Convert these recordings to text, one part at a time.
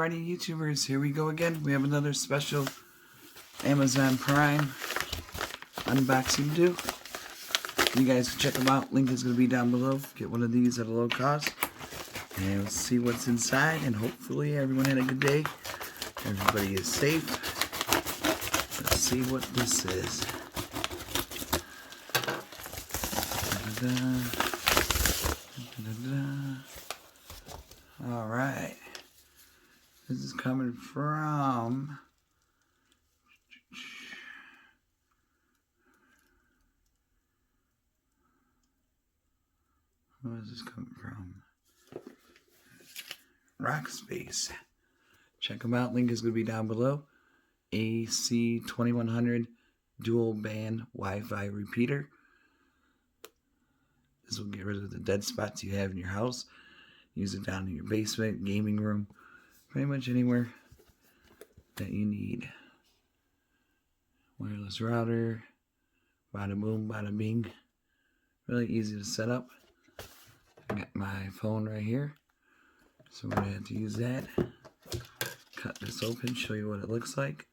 Alrighty, YouTubers, here we go again. We have another special Amazon Prime unboxing to do. You guys can check them out. Link is going to be down below. Get one of these at a low cost. And let's see what's inside. And hopefully everyone had a good day. Everybody is safe. Let's see what this is. Alright. This is coming from who is this coming from? Rockspace. Check them out. Link is going to be down below. AC2100 dual band Wi-Fi repeater. This will get rid of the dead spots you have in your house. Use it down in your basement, gaming room, pretty much anywhere that you need. Wireless router, bada boom, bada bing. Really easy to set up. I got my phone right here, so I'm gonna have to use that. Cut this open, show you what it looks like.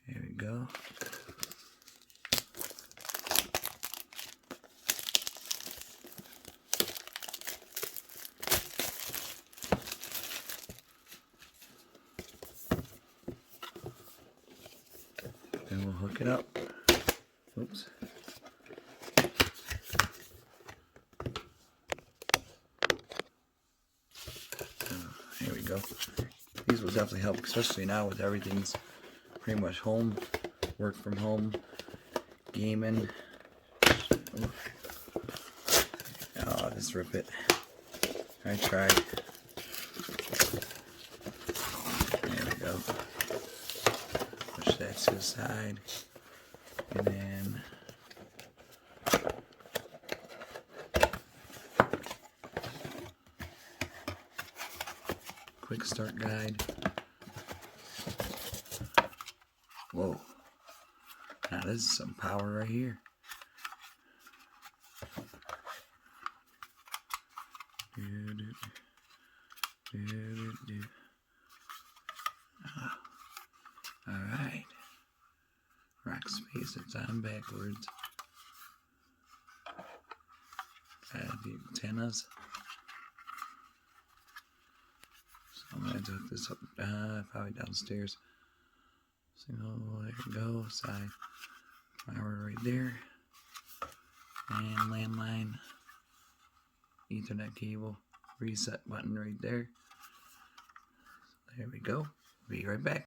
There we go. And we'll hook it up. Oops. Here we go. These will definitely help, especially now with everything's pretty much home, work from home, gaming. Oh, just rip it. I tried. There we go. Push that to the side. And then quick start guide. Whoa. Now this is some power right here. Alright. Rockspace, it's on backwards. Got the antennas. So I'm going to hook this up probably downstairs. So there we go, side power right there. And landline, Ethernet cable, reset button right there. There we go. Be right back.